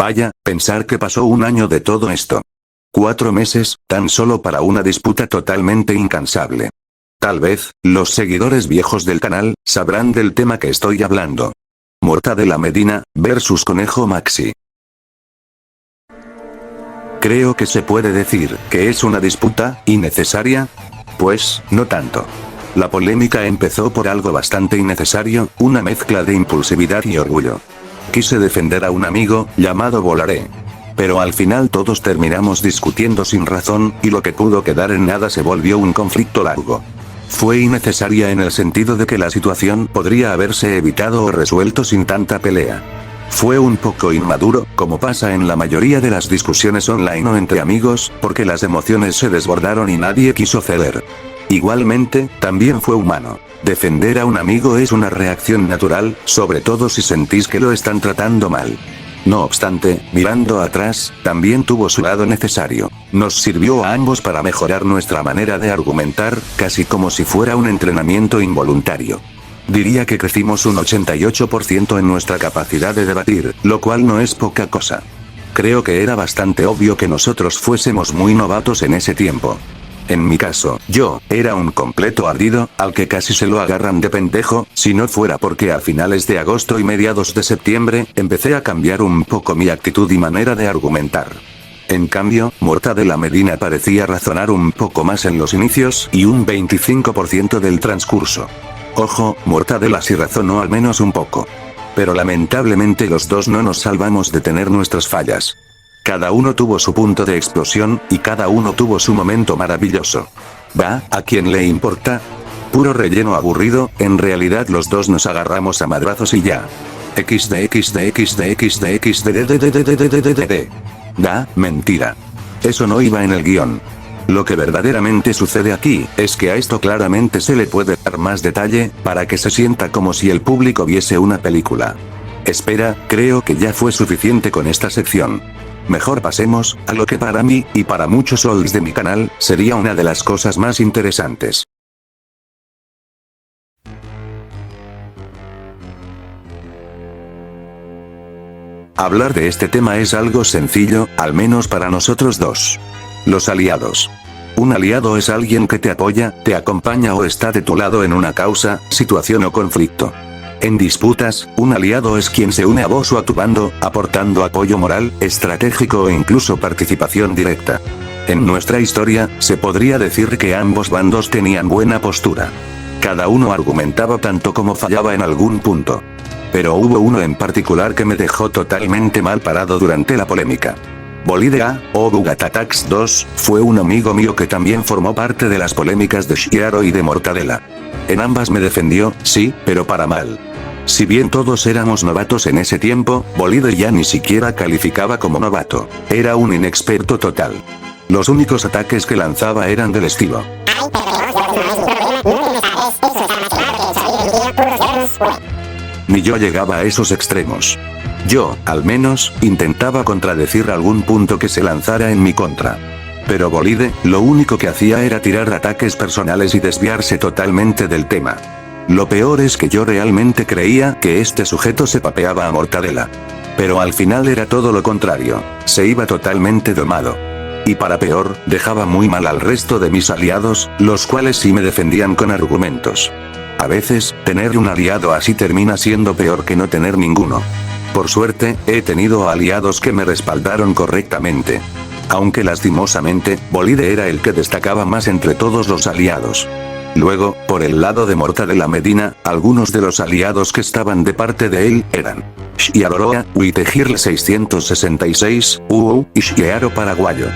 Vaya, pensar que pasó un año de todo esto. 4 meses, tan solo para una disputa totalmente incansable. Tal vez, los seguidores viejos del canal, sabrán del tema que estoy hablando. Mortadela Medina, versus Conejo Maxi. Creo que se puede decir que es una disputa innecesaria. Pues, no tanto. La polémica empezó por algo bastante innecesario, una mezcla de impulsividad y orgullo. Quise defender a un amigo, llamado Volaré. Pero al final todos terminamos discutiendo sin razón, y lo que pudo quedar en nada se volvió un conflicto largo. Fue innecesaria en el sentido de que la situación podría haberse evitado o resuelto sin tanta pelea. Fue un poco inmaduro, como pasa en la mayoría de las discusiones online o entre amigos, porque las emociones se desbordaron y nadie quiso ceder. Igualmente, también fue humano. Defender a un amigo es una reacción natural, sobre todo si sentís que lo están tratando mal. No obstante, mirando atrás, también tuvo su lado necesario. Nos sirvió a ambos para mejorar nuestra manera de argumentar, casi como si fuera un entrenamiento involuntario. Diría que crecimos un 88% en nuestra capacidad de debatir, lo cual no es poca cosa. Creo que era bastante obvio que nosotros fuésemos muy novatos en ese tiempo. En mi caso, yo, era un completo ardido, al que casi se lo agarran de pendejo, si no fuera porque a finales de agosto y mediados de septiembre, empecé a cambiar un poco mi actitud y manera de argumentar. En cambio, Mortadela Medina parecía razonar un poco más en los inicios y un 25% del transcurso. Ojo, Mortadela sí razonó al menos un poco. Pero lamentablemente los dos no nos salvamos de tener nuestras fallas. Cada uno tuvo su punto de explosión, y cada uno tuvo su momento maravilloso. ¿Va? ¿A quién le importa? Puro relleno aburrido, en realidad los dos nos agarramos a madrazos y ya. Da, mentira. Eso no iba en el guión. Lo que verdaderamente sucede aquí, es que a esto claramente se le puede dar más detalle, para que se sienta como si el público viese una película. Espera, creo que ya fue suficiente con esta sección. Mejor pasemos a lo que para mí, y para muchos olds de mi canal, sería una de las cosas más interesantes. Hablar de este tema es algo sencillo, al menos para nosotros dos. Los aliados. Un aliado es alguien que te apoya, te acompaña o está de tu lado en una causa, situación o conflicto. En disputas, un aliado es quien se une a vos o a tu bando, aportando apoyo moral, estratégico e incluso participación directa. En nuestra historia, se podría decir que ambos bandos tenían buena postura. Cada uno argumentaba tanto como fallaba en algún punto. Pero hubo uno en particular que me dejó totalmente mal parado durante la polémica. Bolide A, o Bugatatax 2, fue un amigo mío que también formó parte de las polémicas de Shiaro y de Mortadela. En ambas me defendió, sí, pero para mal. Si bien todos éramos novatos en ese tiempo, Bolide ya ni siquiera calificaba como novato. Era un inexperto total. Los únicos ataques que lanzaba eran del estilo: ni yo llegaba a esos extremos. Yo, al menos, intentaba contradecir algún punto que se lanzara en mi contra. Pero Bolide, lo único que hacía era tirar ataques personales y desviarse totalmente del tema. Lo peor es que yo realmente creía que este sujeto se papeaba a Mortadela. Pero al final era todo lo contrario, se iba totalmente domado. Y para peor, dejaba muy mal al resto de mis aliados, los cuales sí me defendían con argumentos. A veces, tener un aliado así termina siendo peor que no tener ninguno. Por suerte, he tenido aliados que me respaldaron correctamente. Aunque lastimosamente, Bolide era el que destacaba más entre todos los aliados. Luego, por el lado de Mortadela Medina, algunos de los aliados que estaban de parte de él, eran Shiaroroa, Witehirl 666, y Shiaro Paraguayo.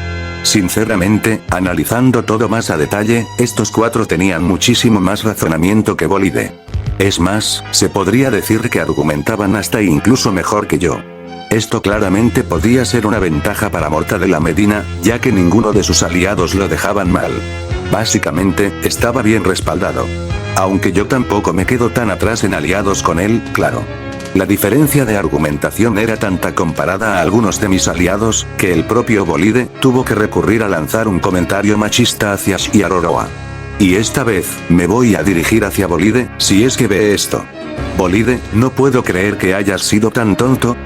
Sinceramente, analizando todo más a detalle, estos cuatro tenían muchísimo más razonamiento que Bolide. Es más, se podría decir que argumentaban hasta incluso mejor que yo. Esto claramente podía ser una ventaja para Mortadela Medina, ya que ninguno de sus aliados lo dejaban mal. Básicamente, estaba bien respaldado. Aunque yo tampoco me quedo tan atrás en aliados con él, claro. La diferencia de argumentación era tanta comparada a algunos de mis aliados, que el propio Bolide tuvo que recurrir a lanzar un comentario machista hacia Shiaroroa. Y esta vez, me voy a dirigir hacia Bolide, si es que ve esto. Bolide, no puedo creer que hayas sido tan tonto,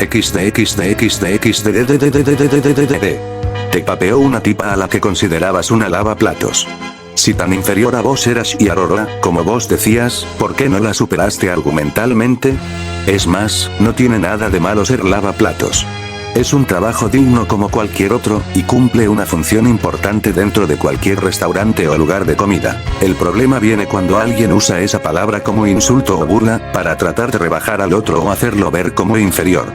Te papeó una tipa a la que considerabas una lavaplatos. Si tan inferior a vos era Shiarora, como vos decías, ¿por qué no la superaste argumentalmente? Es más, no tiene nada de malo ser lavaplatos. Es un trabajo digno como cualquier otro, y cumple una función importante dentro de cualquier restaurante o lugar de comida. El problema viene cuando alguien usa esa palabra como insulto o burla, para tratar de rebajar al otro o hacerlo ver como inferior.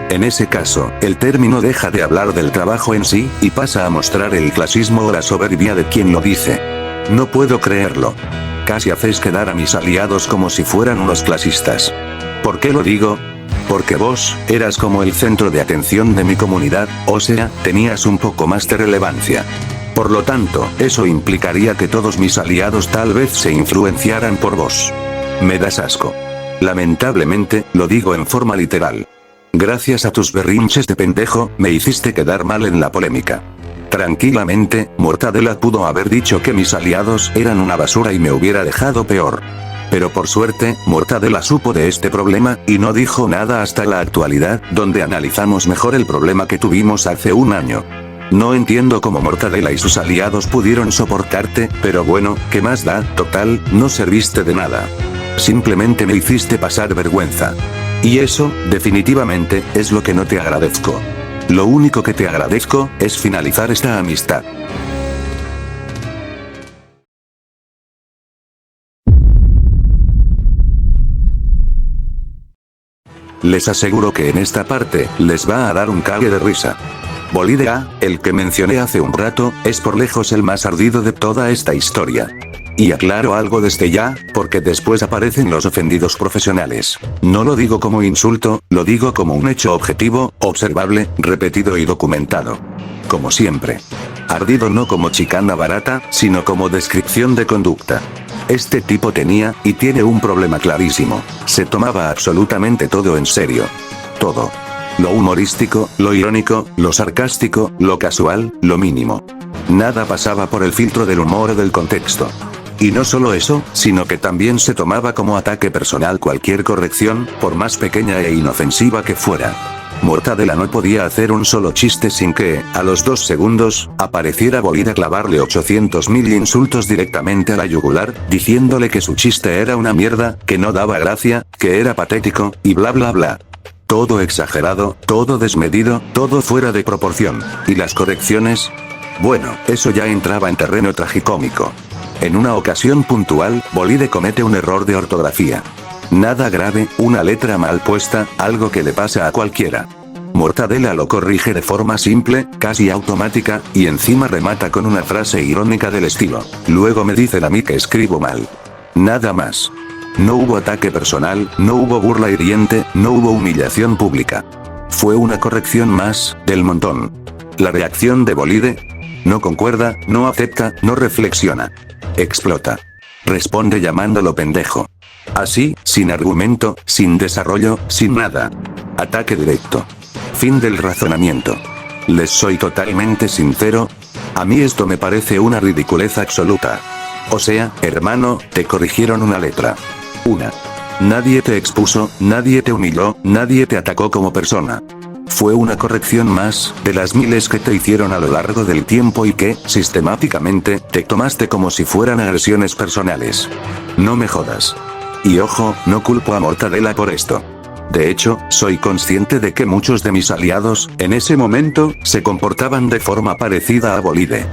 En ese caso, el término deja de hablar del trabajo en sí, y pasa a mostrar el clasismo o la soberbia de quien lo dice. No puedo creerlo. Casi hacéis quedar a mis aliados como si fueran unos clasistas. ¿Por qué lo digo? Porque vos, eras como el centro de atención de mi comunidad, o sea, tenías un poco más de relevancia. Por lo tanto, eso implicaría que todos mis aliados tal vez se influenciaran por vos. Me das asco. Lamentablemente, lo digo en forma literal. Gracias a tus berrinches de pendejo, me hiciste quedar mal en la polémica. Tranquilamente, Mortadela pudo haber dicho que mis aliados eran una basura y me hubiera dejado peor. Pero por suerte, Mortadela supo de este problema, y no dijo nada hasta la actualidad, donde analizamos mejor el problema que tuvimos hace un año. No entiendo cómo Mortadela y sus aliados pudieron soportarte, pero bueno, ¿qué más da? Total, no serviste de nada. Simplemente me hiciste pasar vergüenza. Y eso, definitivamente, es lo que no te agradezco. Lo único que te agradezco, es finalizar esta amistad. Les aseguro que en esta parte, les va a dar un cague de risa. Bolide A, el que mencioné hace un rato, es por lejos el más ardido de toda esta historia. Y aclaro algo desde ya, porque después aparecen los ofendidos profesionales. No lo digo como insulto, lo digo como un hecho objetivo, observable, repetido y documentado. Como siempre. Ardido no como chicana barata, sino como descripción de conducta. Este tipo tenía, y tiene un problema clarísimo. Se tomaba absolutamente todo en serio. Todo. Lo humorístico, lo irónico, lo sarcástico, lo casual, lo mínimo. Nada pasaba por el filtro del humor o del contexto. Y no solo eso, sino que también se tomaba como ataque personal cualquier corrección, por más pequeña e inofensiva que fuera. Mortadela no podía hacer un solo chiste sin que, a los 2 segundos, apareciera Bolide a clavarle 800.000 insultos directamente a la yugular, diciéndole que su chiste era una mierda, que no daba gracia, que era patético, y bla bla bla. Todo exagerado, todo desmedido, todo fuera de proporción. ¿Y las correcciones? Bueno, eso ya entraba en terreno tragicómico. En una ocasión puntual, Bolide comete un error de ortografía. Nada grave, una letra mal puesta, algo que le pasa a cualquiera. Mortadela lo corrige de forma simple, casi automática, y encima remata con una frase irónica del estilo: luego me dicen a mí que escribo mal. Nada más. No hubo ataque personal, no hubo burla hiriente, no hubo humillación pública. Fue una corrección más, del montón. La reacción de Bolide: no concuerda, no acepta, no reflexiona. Explota. Responde llamándolo pendejo. Así, sin argumento, sin desarrollo, sin nada. Ataque directo. Fin del razonamiento. Les soy totalmente sincero. A mí esto me parece una ridiculez absoluta. O sea, hermano, te corrigieron una letra. Una. Nadie te expuso, nadie te humilló, nadie te atacó como persona. Fue una corrección más, de las miles que te hicieron a lo largo del tiempo y que, sistemáticamente, te tomaste como si fueran agresiones personales. No me jodas. Y ojo, no culpo a Mortadela por esto. De hecho, soy consciente de que muchos de mis aliados, en ese momento, se comportaban de forma parecida a Bolide.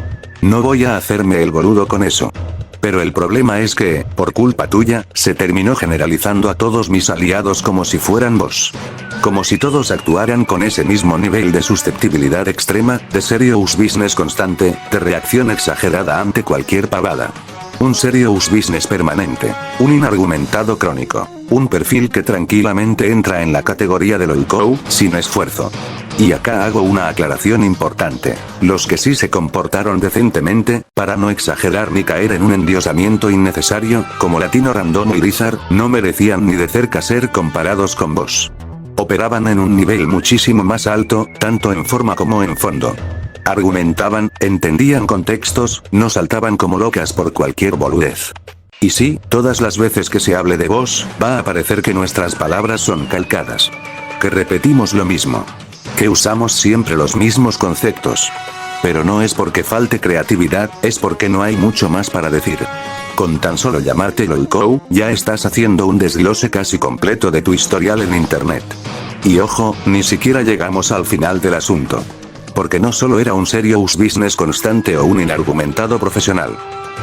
No voy a hacerme el boludo con eso. Pero el problema es que, por culpa tuya, se terminó generalizando a todos mis aliados como si fueran vos. Como si todos actuaran con ese mismo nivel de susceptibilidad extrema, de serious business constante, de reacción exagerada ante cualquier pavada. Un serious business permanente. Un inargumentado crónico. Un perfil que tranquilamente entra en la categoría del olcou, sin esfuerzo. Y acá hago una aclaración importante. Los que sí se comportaron decentemente, para no exagerar ni caer en un endiosamiento innecesario, como Latino Random y Lizard, no merecían ni de cerca ser comparados con vos. Operaban en un nivel muchísimo más alto, tanto en forma como en fondo. Argumentaban, entendían contextos, no saltaban como locas por cualquier boludez. Y sí, todas las veces que se hable de vos, va a parecer que nuestras palabras son calcadas. Que repetimos lo mismo. Que usamos siempre los mismos conceptos. Pero no es porque falte creatividad, es porque no hay mucho más para decir. Con tan solo llamarte LOLCOW, ya estás haciendo un desglose casi completo de tu historial en internet. Y ojo, ni siquiera llegamos al final del asunto. Porque no solo era un serious business constante o un inargumentado profesional.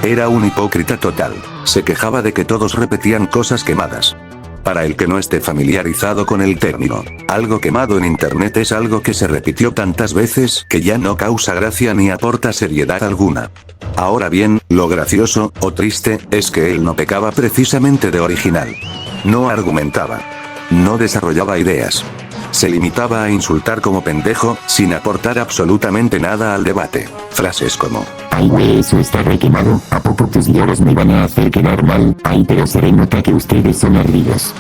Era un hipócrita total. Se quejaba de que todos repetían cosas quemadas. Para el que no esté familiarizado con el término, algo quemado en internet es algo que se repitió tantas veces que ya no causa gracia ni aporta seriedad alguna. Ahora bien, lo gracioso, o triste, es que él no pecaba precisamente de original. No argumentaba. No desarrollaba ideas. Se limitaba a insultar como pendejo, sin aportar absolutamente nada al debate. Frases como: ay güey, eso está re quemado, ¿a poco tus lloros me van a hacer quedar mal? Ay, pero se nota que ustedes son ardidos.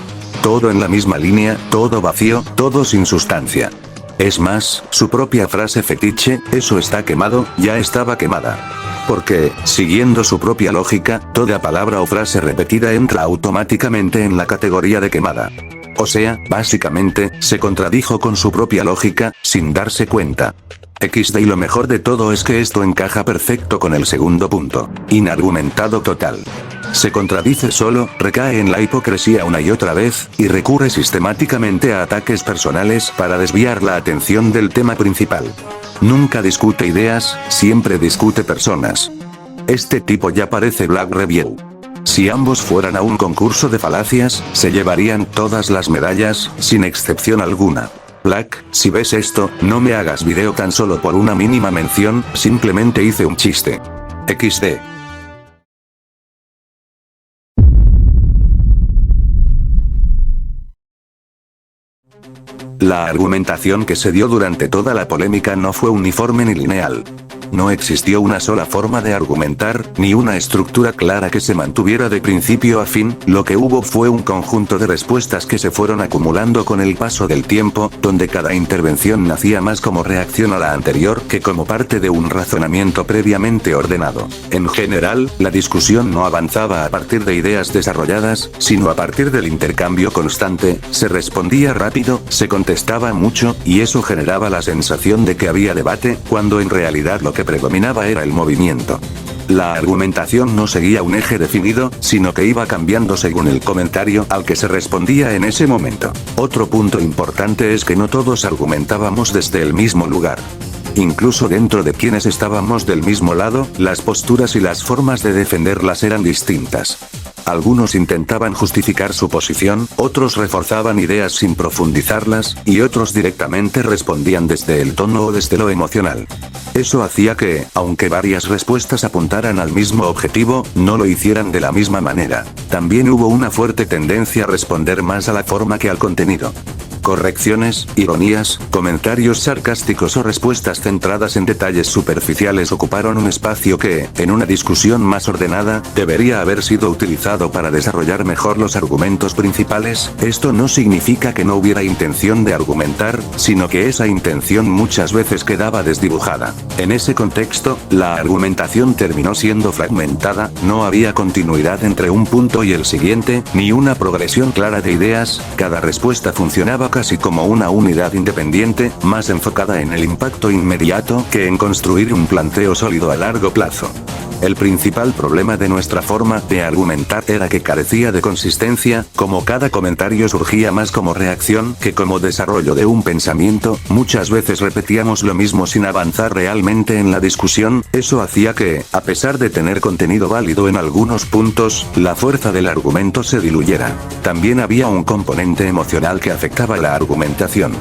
Todo en la misma línea, todo vacío, todo sin sustancia. Es más, su propia frase fetiche, eso está quemado, ya estaba quemada. Porque, siguiendo su propia lógica, toda palabra o frase repetida entra automáticamente en la categoría de quemada. O sea, básicamente, se contradijo con su propia lógica, sin darse cuenta. XD, y lo mejor de todo es que esto encaja perfecto con el segundo punto. Inargumentado total. Se contradice solo, recae en la hipocresía una y otra vez, y recurre sistemáticamente a ataques personales para desviar la atención del tema principal. Nunca discute ideas, siempre discute personas. Este tipo ya parece Black Review. Si ambos fueran a un concurso de falacias, se llevarían todas las medallas, sin excepción alguna. Black, si ves esto, no me hagas video tan solo por una mínima mención, simplemente hice un chiste. XD. La argumentación que se dio durante toda la polémica no fue uniforme ni lineal. No existió una sola forma de argumentar, ni una estructura clara que se mantuviera de principio a fin, lo que hubo fue un conjunto de respuestas que se fueron acumulando con el paso del tiempo, donde cada intervención nacía más como reacción a la anterior que como parte de un razonamiento previamente ordenado. En general, la discusión no avanzaba a partir de ideas desarrolladas, sino a partir del intercambio constante, se respondía rápido, se contestaba mucho, y eso generaba la sensación de que había debate, cuando en realidad lo que predominaba era el movimiento. La argumentación no seguía un eje definido, sino que iba cambiando según el comentario al que se respondía en ese momento. Otro punto importante es que no todos argumentábamos desde el mismo lugar. Incluso dentro de quienes estábamos del mismo lado, las posturas y las formas de defenderlas eran distintas. Algunos intentaban justificar su posición, otros reforzaban ideas sin profundizarlas, y otros directamente respondían desde el tono o desde lo emocional. Eso hacía que, aunque varias respuestas apuntaran al mismo objetivo, no lo hicieran de la misma manera. También hubo una fuerte tendencia a responder más a la forma que al contenido. Correcciones, ironías, comentarios sarcásticos o respuestas centradas en detalles superficiales ocuparon un espacio que, en una discusión más ordenada, debería haber sido utilizado para desarrollar mejor los argumentos principales. Esto no significa que no hubiera intención de argumentar, sino que esa intención muchas veces quedaba desdibujada. En ese contexto, la argumentación terminó siendo fragmentada, no había continuidad entre un punto y el siguiente, ni una progresión clara de ideas, cada respuesta funcionaba casi como una unidad independiente, más enfocada en el impacto inmediato que en construir un planteo sólido a largo plazo. El principal problema de nuestra forma de argumentar era que carecía de consistencia, como cada comentario surgía más como reacción que como desarrollo de un pensamiento, muchas veces repetíamos lo mismo sin avanzar realmente en la discusión, eso hacía que, a pesar de tener contenido válido en algunos puntos, la fuerza del argumento se diluyera. También había un componente emocional que afectaba la argumentación.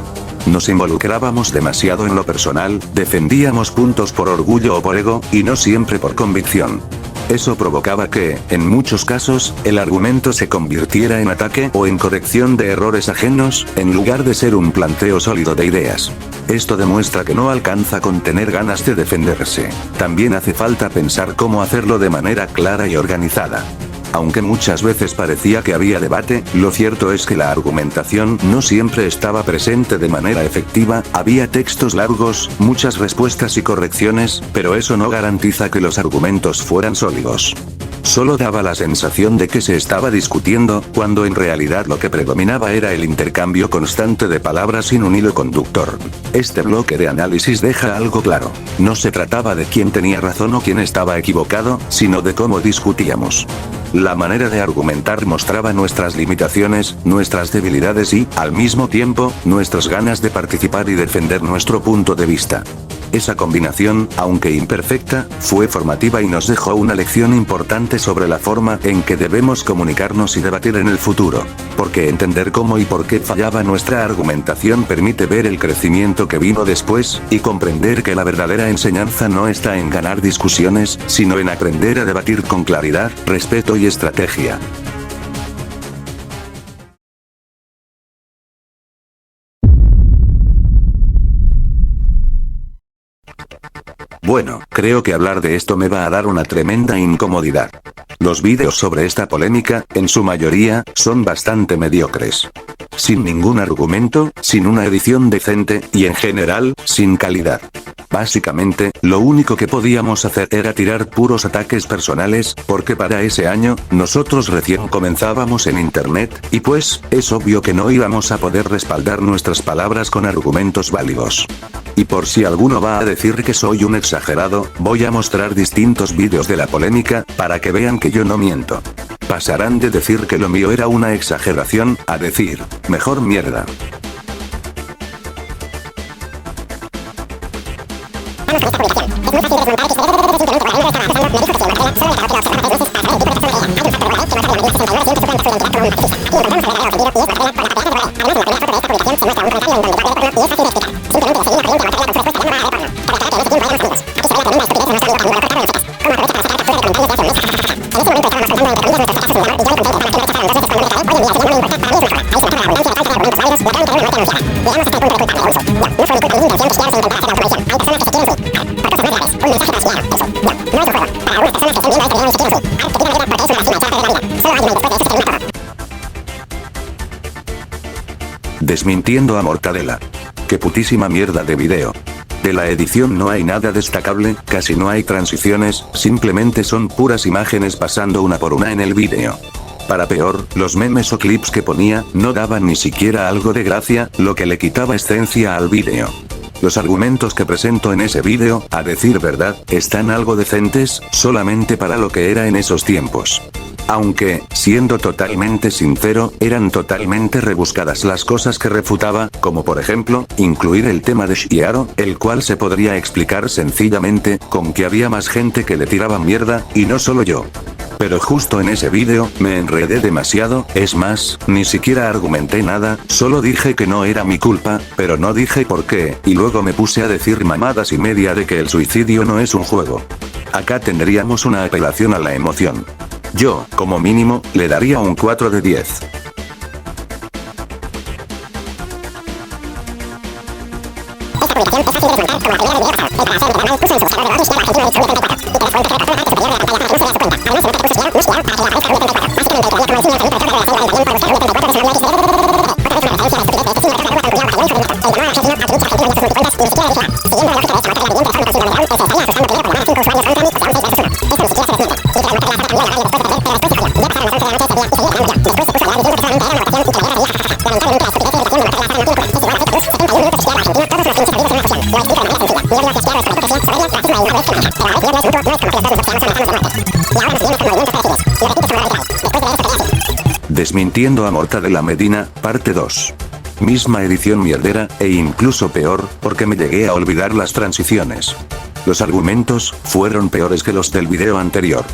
Nos involucrábamos demasiado en lo personal, defendíamos puntos por orgullo o por ego, y no siempre por convicción. Eso provocaba que, en muchos casos, el argumento se convirtiera en ataque o en corrección de errores ajenos, en lugar de ser un planteo sólido de ideas. Esto demuestra que no alcanza con tener ganas de defenderse. También hace falta pensar cómo hacerlo de manera clara y organizada. Aunque muchas veces parecía que había debate, lo cierto es que la argumentación no siempre estaba presente de manera efectiva, había textos largos, muchas respuestas y correcciones, pero eso no garantiza que los argumentos fueran sólidos. solo daba la sensación de que se estaba discutiendo, cuando en realidad lo que predominaba era el intercambio constante de palabras sin un hilo conductor. Este bloque de análisis deja algo claro. No se trataba de quién tenía razón o quién estaba equivocado, sino de cómo discutíamos. La manera de argumentar mostraba nuestras limitaciones, nuestras debilidades y, al mismo tiempo, nuestras ganas de participar y defender nuestro punto de vista. Esa combinación, aunque imperfecta, fue formativa y nos dejó una lección importante sobre la forma en que debemos comunicarnos y debatir en el futuro. Porque entender cómo y por qué fallaba nuestra argumentación permite ver el crecimiento que vino después, y comprender que la verdadera enseñanza no está en ganar discusiones, sino en aprender a debatir con claridad, respeto y estrategia. Bueno, creo que hablar de esto me va a dar una tremenda incomodidad. Los vídeos sobre esta polémica, en su mayoría, son bastante mediocres. Sin ningún argumento, sin una edición decente, y en general, sin calidad. Básicamente, lo único que podíamos hacer era tirar puros ataques personales, porque para ese año, nosotros recién comenzábamos en internet, y pues, es obvio que no íbamos a poder respaldar nuestras palabras con argumentos válidos. Y por si alguno va a decir que soy un exagerado, voy a mostrar distintos vídeos de la polémica, para que vean que yo no miento. Pasarán de decir que lo mío era una exageración, a decir, mejor mierda. Desmintiendo a Mortadela. Qué putísima mierda de video. De la edición no hay nada destacable, casi no hay transiciones, simplemente son puras imágenes pasando una por una en el vídeo. Para peor, los memes o clips que ponía, no daban ni siquiera algo de gracia, lo que le quitaba esencia al vídeo. Los argumentos que presento en ese vídeo, a decir verdad, están algo decentes, solamente para lo que era en esos tiempos. Aunque, siendo totalmente sincero, eran totalmente rebuscadas las cosas que refutaba, como por ejemplo, incluir el tema de Shiaro, el cual se podría explicar sencillamente, con que había más gente que le tiraba mierda, y no solo yo. Pero justo en ese vídeo, me enredé demasiado, es más, ni siquiera argumenté nada, solo dije que no era mi culpa, pero no dije por qué, y luego me puse a decir mamadas y media de que el suicidio no es un juego. Acá tendríamos una apelación a la emoción. Yo, como mínimo, le daría un 4 de 10. Desmintiendo a Mortadela Medina, parte 2. Misma edición mierdera, e incluso peor, porque me llegué a olvidar las transiciones. Los argumentos, fueron peores que los del video anterior.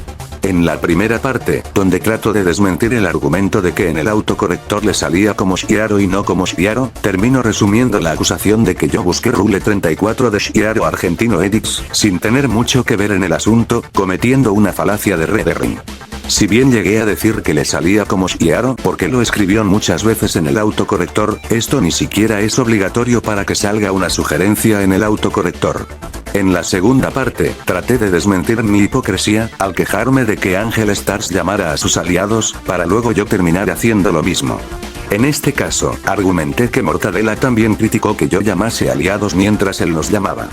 En la primera parte, donde trato de desmentir el argumento de que en el autocorrector le salía como Shiaro y no como Shiaro, termino resumiendo la acusación de que yo busqué Rule 34 de Shiaro Argentino Edits, sin tener mucho que ver en el asunto, cometiendo una falacia de rendering. Si bien llegué a decir que le salía como Shiaro porque lo escribió muchas veces en el autocorrector, esto ni siquiera es obligatorio para que salga una sugerencia en el autocorrector. En la segunda parte, traté de desmentir mi hipocresía, al quejarme de que Ángel Stars llamara a sus aliados, para luego yo terminar haciendo lo mismo. En este caso, argumenté que Mortadela también criticó que yo llamase aliados mientras él los llamaba.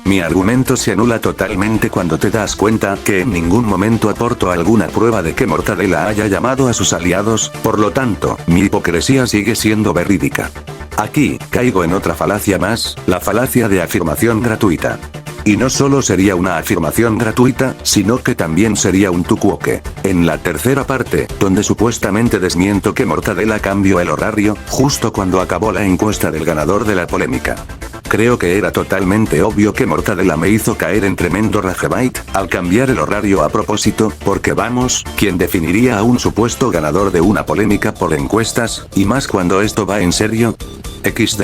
Mi argumento se anula totalmente cuando te das cuenta que en ningún momento aporto alguna prueba de que Mortadela haya llamado a sus aliados, por lo tanto, mi hipocresía sigue siendo verídica. Aquí, caigo en otra falacia más, la falacia de afirmación gratuita. Y no solo sería una afirmación gratuita, sino que también sería un tucuoque. En la tercera parte, donde supuestamente desmiento que Mortadela cambió el horario, justo cuando acabó la encuesta del ganador de la polémica. Creo que era totalmente obvio que Mortadela me hizo caer en tremendo ragebait, al cambiar el horario a propósito, porque vamos, ¿quién definiría a un supuesto ganador de una polémica por encuestas, y más cuando esto va en serio? XD.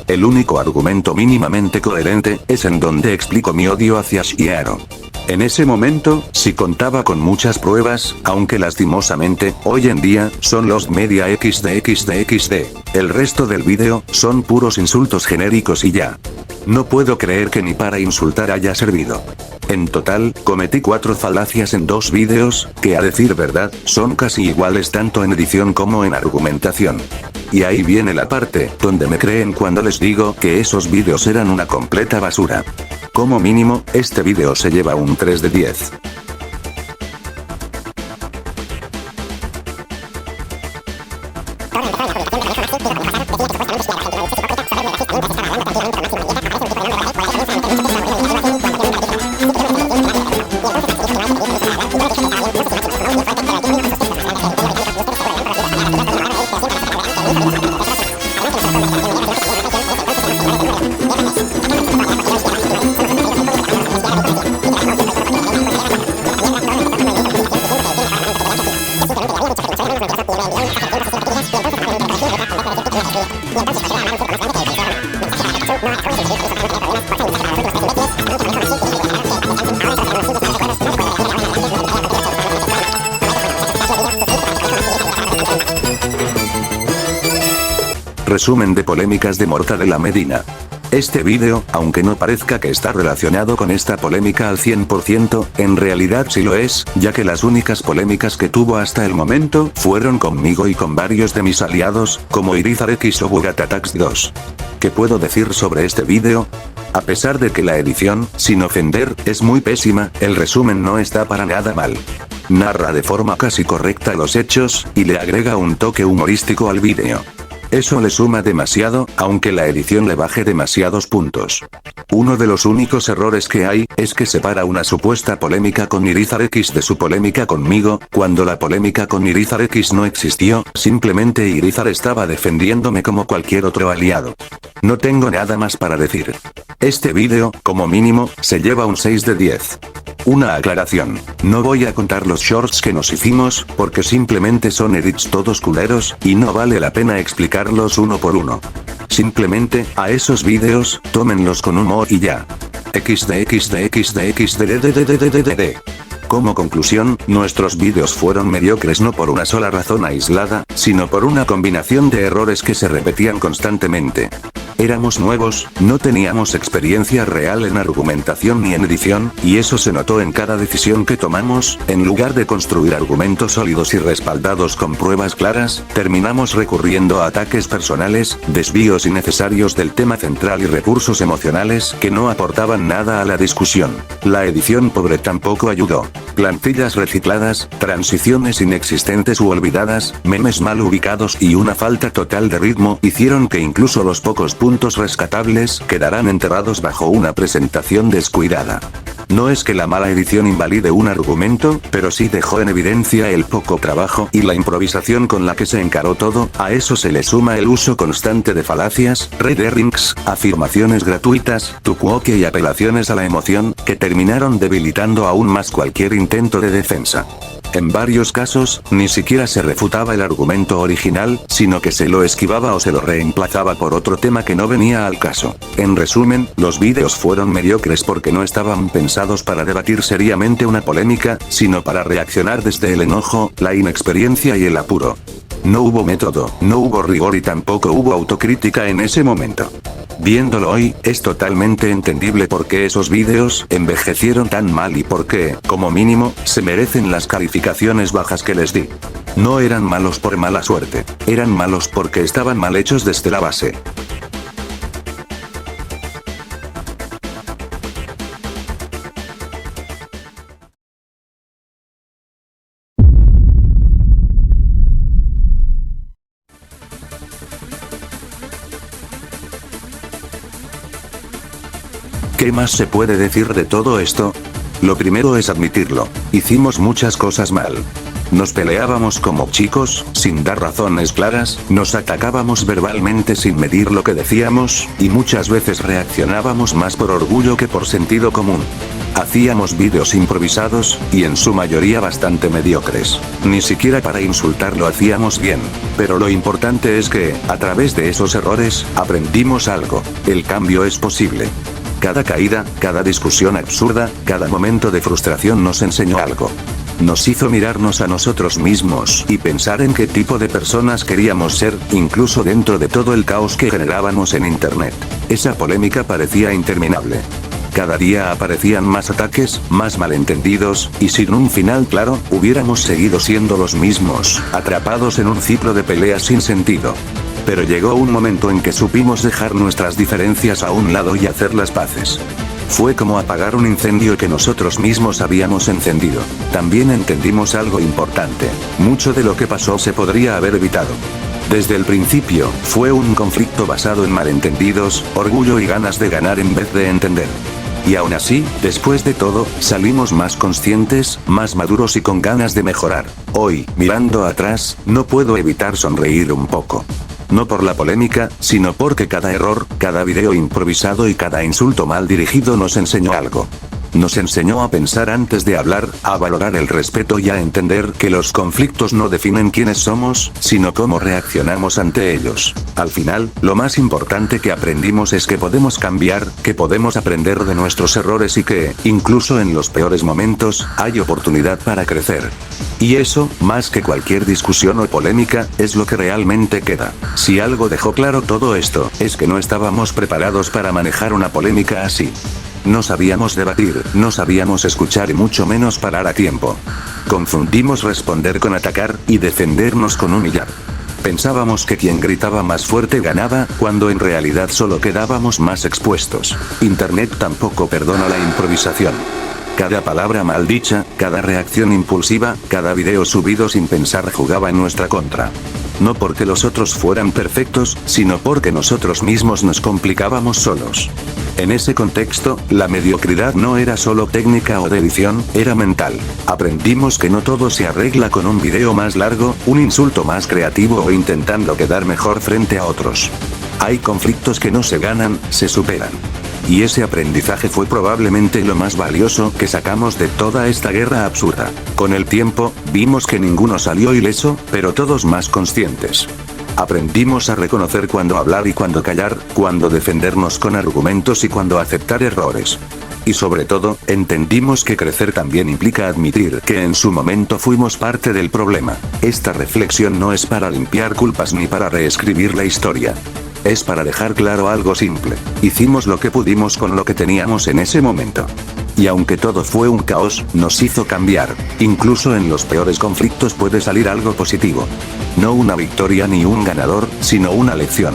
El único argumento mínimamente coherente, es en donde explico mi odio hacia Shiaro. En ese momento, sí contaba con muchas pruebas, aunque lastimosamente, hoy en día, son los media XD. El resto del vídeo, son puros insultos genéricos y ya. No puedo creer que ni para insultar haya servido. En total, cometí 4 falacias en 2 vídeos, que a decir verdad, son casi iguales tanto en edición como en argumentación. Y ahí viene la parte, donde me creen cuando les digo que esos vídeos eran una completa basura. Como mínimo, este vídeo se lleva un 3 de 10. Resumen de polémicas de Mortadela Medina. Este vídeo, aunque no parezca que está relacionado con esta polémica al 100%, en realidad sí lo es, ya que las únicas polémicas que tuvo hasta el momento, fueron conmigo y con varios de mis aliados, como Irizar X o Bugatatax 2. ¿Qué puedo decir sobre este vídeo? A pesar de que la edición, sin ofender, es muy pésima, el resumen no está para nada mal. Narra de forma casi correcta los hechos, y le agrega un toque humorístico al vídeo. Eso le suma demasiado, aunque la edición le baje demasiados puntos. Uno de los únicos errores que hay, es que separa una supuesta polémica con Irizar X de su polémica conmigo, cuando la polémica con Irizar X no existió, simplemente Irizar estaba defendiéndome como cualquier otro aliado. No tengo nada más para decir. Este vídeo, como mínimo, se lleva un 6 de 10. Una aclaración. No voy a contar los shorts que nos hicimos, porque simplemente son edits todos culeros, y no vale la pena explicarlos uno por uno. Simplemente, a esos vídeos, tómenlos con humor y ya. XD. Como conclusión, nuestros vídeos fueron mediocres no por una sola razón aislada, sino por una combinación de errores que se repetían constantemente. Éramos nuevos, no teníamos experiencia real en argumentación ni en edición, y eso se notó en cada decisión que tomamos. En lugar de construir argumentos sólidos y respaldados con pruebas claras, terminamos recurriendo a ataques personales, desvíos innecesarios del tema central y recursos emocionales que no aportaban nada a la discusión. La edición pobre tampoco ayudó. Plantillas recicladas, transiciones inexistentes u olvidadas, memes mal ubicados y una falta total de ritmo hicieron que incluso los pocos puntos rescatables quedaran enterrados bajo una presentación descuidada. No es que la mala edición invalide un argumento, pero sí dejó en evidencia el poco trabajo y la improvisación con la que se encaró todo. A eso se le suma el uso constante de falacias, red herrings, afirmaciones gratuitas, tucuoque y apelaciones a la emoción, que terminaron debilitando aún más cualquier intento de defensa. En varios casos, ni siquiera se refutaba el argumento original, sino que se lo esquivaba o se lo reemplazaba por otro tema que no venía al caso. En resumen, los vídeos fueron mediocres porque no estaban pensados para debatir seriamente una polémica, sino para reaccionar desde el enojo, la inexperiencia y el apuro. No hubo método, no hubo rigor y tampoco hubo autocrítica en ese momento. Viéndolo hoy, es totalmente entendible por qué esos vídeos envejecieron tan mal y por qué, como mínimo, se merecen las calificaciones bajas que les di. No eran malos por mala suerte, eran malos porque estaban mal hechos desde la base. ¿Qué más se puede decir de todo esto? Lo primero es admitirlo. Hicimos muchas cosas mal. Nos peleábamos como chicos, sin dar razones claras, nos atacábamos verbalmente sin medir lo que decíamos, y muchas veces reaccionábamos más por orgullo que por sentido común. Hacíamos vídeos improvisados, y en su mayoría bastante mediocres. Ni siquiera para insultar lo hacíamos bien. Pero lo importante es que, a través de esos errores, aprendimos algo. El cambio es posible. Cada caída, cada discusión absurda, cada momento de frustración nos enseñó algo. Nos hizo mirarnos a nosotros mismos y pensar en qué tipo de personas queríamos ser, incluso dentro de todo el caos que generábamos en internet. Esa polémica parecía interminable. Cada día aparecían más ataques, más malentendidos, y sin un final claro, hubiéramos seguido siendo los mismos, atrapados en un ciclo de peleas sin sentido. Pero llegó un momento en que supimos dejar nuestras diferencias a un lado y hacer las paces. Fue como apagar un incendio que nosotros mismos habíamos encendido. También entendimos algo importante. Mucho de lo que pasó se podría haber evitado. Desde el principio, fue un conflicto basado en malentendidos, orgullo y ganas de ganar en vez de entender. Y aún así, después de todo, salimos más conscientes, más maduros y con ganas de mejorar. Hoy, mirando atrás, no puedo evitar sonreír un poco. No por la polémica, sino porque cada error, cada video improvisado y cada insulto mal dirigido nos enseñó algo. Nos enseñó a pensar antes de hablar, a valorar el respeto y a entender que los conflictos no definen quiénes somos, sino cómo reaccionamos ante ellos. Al final, lo más importante que aprendimos es que podemos cambiar, que podemos aprender de nuestros errores y que, incluso en los peores momentos, hay oportunidad para crecer. Y eso, más que cualquier discusión o polémica, es lo que realmente queda. Si algo dejó claro todo esto, es que no estábamos preparados para manejar una polémica así. No sabíamos debatir, no sabíamos escuchar y mucho menos parar a tiempo. Confundimos responder con atacar, y defendernos con humillar. Pensábamos que quien gritaba más fuerte ganaba, cuando en realidad solo quedábamos más expuestos. Internet tampoco perdona la improvisación. Cada palabra mal dicha, cada reacción impulsiva, cada video subido sin pensar jugaba en nuestra contra. No porque los otros fueran perfectos, sino porque nosotros mismos nos complicábamos solos. En ese contexto, la mediocridad no era solo técnica o de edición, era mental. Aprendimos que no todo se arregla con un video más largo, un insulto más creativo o intentando quedar mejor frente a otros. Hay conflictos que no se ganan, se superan. Y ese aprendizaje fue probablemente lo más valioso que sacamos de toda esta guerra absurda. Con el tiempo, vimos que ninguno salió ileso, pero todos más conscientes. Aprendimos a reconocer cuándo hablar y cuándo callar, cuándo defendernos con argumentos y cuándo aceptar errores. Y sobre todo, entendimos que crecer también implica admitir que en su momento fuimos parte del problema. Esta reflexión no es para limpiar culpas ni para reescribir la historia. Es para dejar claro algo simple. Hicimos lo que pudimos con lo que teníamos en ese momento. Y aunque todo fue un caos, nos hizo cambiar. Incluso en los peores conflictos puede salir algo positivo. No una victoria ni un ganador, sino una lección.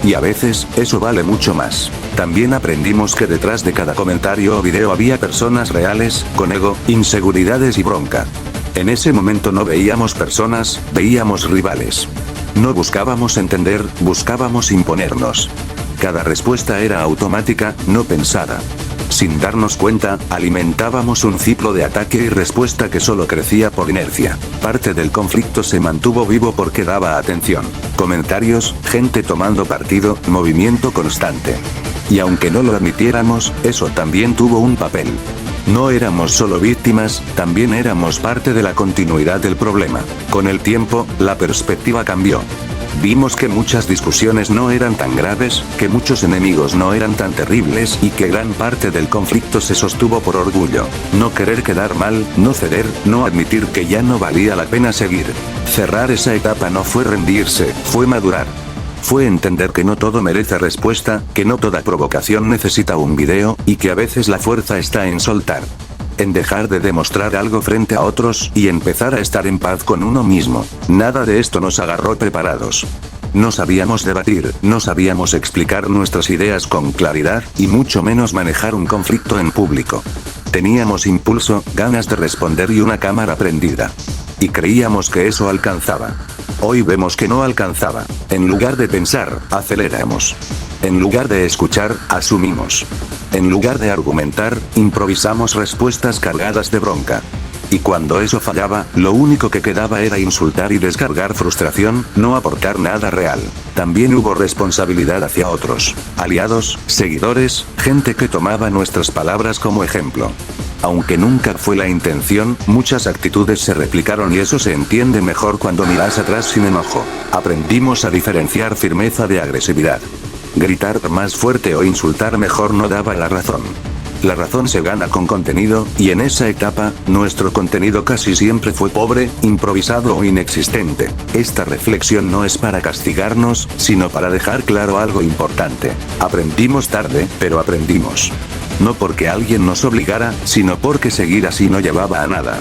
Y a veces, eso vale mucho más. También aprendimos que detrás de cada comentario o video había personas reales, con ego, inseguridades y bronca. En ese momento no veíamos personas, veíamos rivales. No buscábamos entender, buscábamos imponernos. Cada respuesta era automática, no pensada. Sin darnos cuenta, alimentábamos un ciclo de ataque y respuesta que solo crecía por inercia. Parte del conflicto se mantuvo vivo porque daba atención. Comentarios, gente tomando partido, movimiento constante. Y aunque no lo admitiéramos, eso también tuvo un papel. No éramos solo víctimas, también éramos parte de la continuidad del problema. Con el tiempo, la perspectiva cambió. Vimos que muchas discusiones no eran tan graves, que muchos enemigos no eran tan terribles y que gran parte del conflicto se sostuvo por orgullo. No querer quedar mal, no ceder, no admitir que ya no valía la pena seguir. Cerrar esa etapa no fue rendirse, fue madurar. Fue entender que no todo merece respuesta, que no toda provocación necesita un video, y que a veces la fuerza está en soltar. En dejar de demostrar algo frente a otros, y empezar a estar en paz con uno mismo. Nada de esto nos agarró preparados. No sabíamos debatir, no sabíamos explicar nuestras ideas con claridad, y mucho menos manejar un conflicto en público. Teníamos impulso, ganas de responder y una cámara prendida. Y creíamos que eso alcanzaba. Hoy vemos que no alcanzaba. En lugar de pensar, aceleramos. En lugar de escuchar, asumimos. En lugar de argumentar, improvisamos respuestas cargadas de bronca. Y cuando eso fallaba, lo único que quedaba era insultar y descargar frustración, no aportar nada real. También hubo responsabilidad hacia otros. Aliados, seguidores, gente que tomaba nuestras palabras como ejemplo. Aunque nunca fue la intención, muchas actitudes se replicaron y eso se entiende mejor cuando miras atrás sin enojo. Aprendimos a diferenciar firmeza de agresividad. Gritar más fuerte o insultar mejor no daba la razón. La razón se gana con contenido, y en esa etapa, nuestro contenido casi siempre fue pobre, improvisado o inexistente. Esta reflexión no es para castigarnos, sino para dejar claro algo importante. Aprendimos tarde, pero aprendimos. No porque alguien nos obligara, sino porque seguir así no llevaba a nada.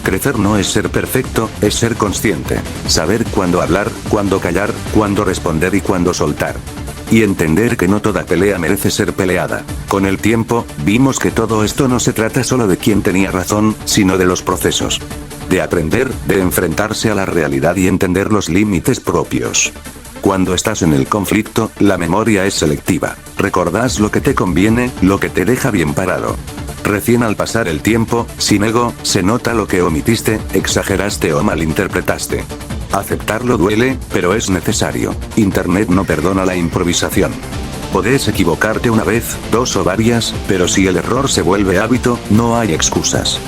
Crecer no es ser perfecto, es ser consciente. Saber cuándo hablar, cuándo callar, cuándo responder y cuándo soltar. Y entender que no toda pelea merece ser peleada. Con el tiempo, vimos que todo esto no se trata solo de quién tenía razón, sino de los procesos. De aprender, de enfrentarse a la realidad y entender los límites propios. Cuando estás en el conflicto, la memoria es selectiva. Recordás lo que te conviene, lo que te deja bien parado. Recién al pasar el tiempo, sin ego, se nota lo que omitiste, exageraste o malinterpretaste. Aceptarlo duele, pero es necesario. Internet no perdona la improvisación. Podés equivocarte una vez, dos o varias, pero si el error se vuelve hábito, no hay excusas.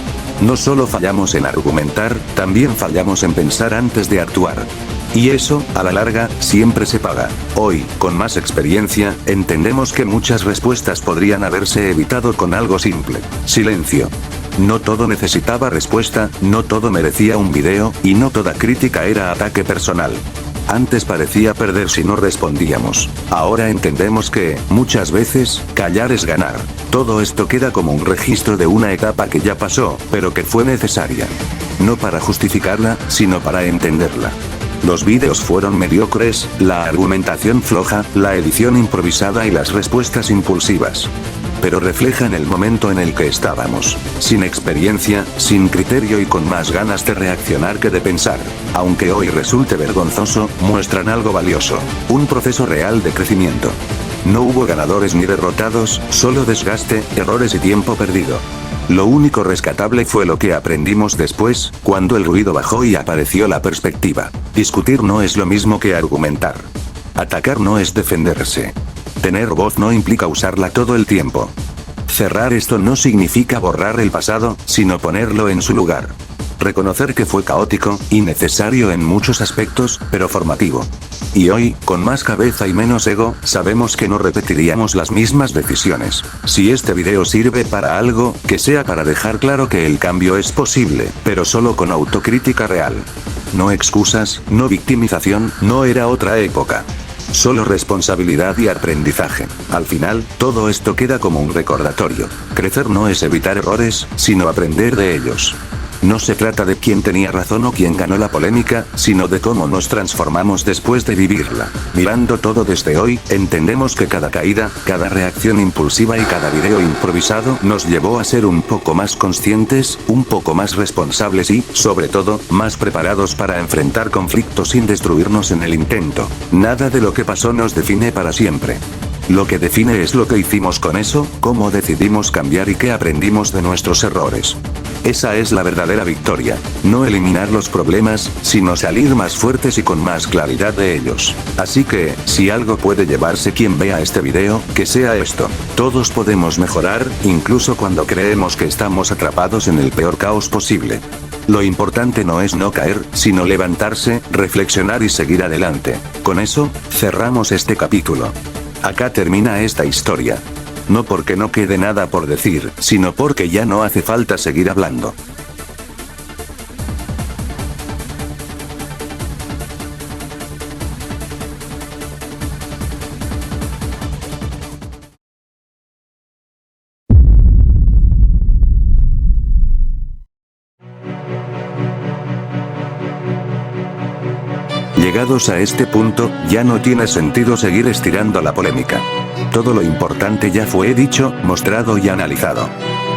No solo fallamos en argumentar, también fallamos en pensar antes de actuar. Y eso, a la larga, siempre se paga. Hoy, con más experiencia, entendemos que muchas respuestas podrían haberse evitado con algo simple. Silencio. No todo necesitaba respuesta, no todo merecía un video, y no toda crítica era ataque personal. Antes parecía perder si no respondíamos. Ahora entendemos que, muchas veces, callar es ganar. Todo esto queda como un registro de una etapa que ya pasó, pero que fue necesaria. No para justificarla, sino para entenderla. Los vídeos fueron mediocres, la argumentación floja, la edición improvisada y las respuestas impulsivas. Pero reflejan el momento en el que estábamos. Sin experiencia, sin criterio y con más ganas de reaccionar que de pensar. Aunque hoy resulte vergonzoso, muestran algo valioso. Un proceso real de crecimiento. No hubo ganadores ni derrotados, solo desgaste, errores y tiempo perdido. Lo único rescatable fue lo que aprendimos después, cuando el ruido bajó y apareció la perspectiva. Discutir no es lo mismo que argumentar. Atacar no es defenderse. Tener voz no implica usarla todo el tiempo. Cerrar esto no significa borrar el pasado, sino ponerlo en su lugar. Reconocer que fue caótico, innecesario en muchos aspectos, pero formativo. Y hoy, con más cabeza y menos ego, sabemos que no repetiríamos las mismas decisiones. Si este video sirve para algo, que sea para dejar claro que el cambio es posible, pero solo con autocrítica real. No excusas, no victimización, no era otra época. Solo responsabilidad y aprendizaje. Al final, todo esto queda como un recordatorio. Crecer no es evitar errores, sino aprender de ellos. No se trata de quién tenía razón o quién ganó la polémica, sino de cómo nos transformamos después de vivirla. Mirando todo desde hoy, entendemos que cada caída, cada reacción impulsiva y cada video improvisado nos llevó a ser un poco más conscientes, un poco más responsables y, sobre todo, más preparados para enfrentar conflictos sin destruirnos en el intento. Nada de lo que pasó nos define para siempre. Lo que define es lo que hicimos con eso, cómo decidimos cambiar y qué aprendimos de nuestros errores. Esa es la verdadera victoria. No eliminar los problemas, sino salir más fuertes y con más claridad de ellos. Así que, si algo puede llevarse quien vea este video, que sea esto. Todos podemos mejorar, incluso cuando creemos que estamos atrapados en el peor caos posible. Lo importante no es no caer, sino levantarse, reflexionar y seguir adelante. Con eso, cerramos este capítulo. Acá termina esta historia. No porque no quede nada por decir, sino porque ya no hace falta seguir hablando. Llegados a este punto, ya no tiene sentido seguir estirando la polémica. Todo lo importante ya fue dicho, mostrado y analizado.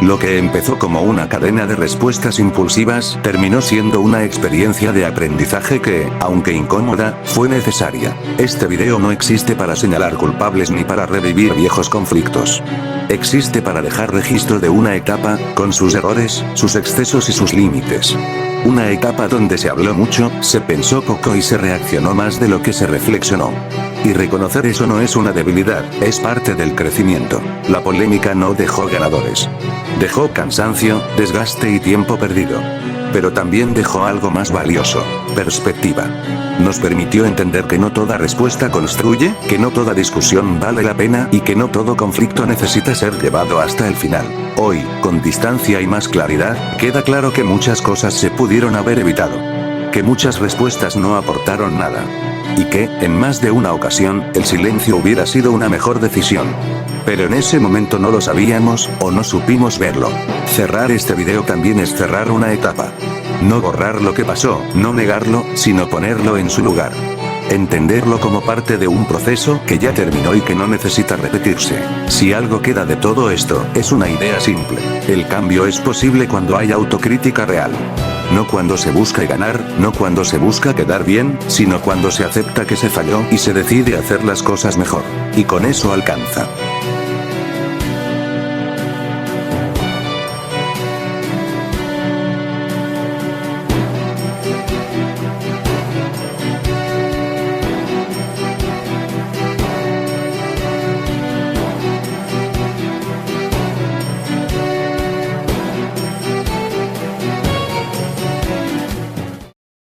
Lo que empezó como una cadena de respuestas impulsivas, terminó siendo una experiencia de aprendizaje que, aunque incómoda, fue necesaria. Este video no existe para señalar culpables ni para revivir viejos conflictos. Existe para dejar registro de una etapa, con sus errores, sus excesos y sus límites. Una etapa donde se habló mucho, se pensó poco y se reaccionó más de lo que se reflexionó. Y reconocer eso no es una debilidad, es parte del crecimiento. La polémica no dejó ganadores. Dejó cansancio, desgaste y tiempo perdido. Pero también dejó algo más valioso: perspectiva. Nos permitió entender que no toda respuesta construye, que no toda discusión vale la pena y que no todo conflicto necesita ser llevado hasta el final. Hoy, con distancia y más claridad, queda claro que muchas cosas se pudieron haber evitado. Que muchas respuestas no aportaron nada. Y que, en más de una ocasión, el silencio hubiera sido una mejor decisión. Pero en ese momento no lo sabíamos, o no supimos verlo. Cerrar este video también es cerrar una etapa. No borrar lo que pasó, no negarlo, sino ponerlo en su lugar. Entenderlo como parte de un proceso que ya terminó y que no necesita repetirse. Si algo queda de todo esto, es una idea simple. El cambio es posible cuando hay autocrítica real. No cuando se busca ganar, no cuando se busca quedar bien, sino cuando se acepta que se falló y se decide hacer las cosas mejor. Y con eso alcanza.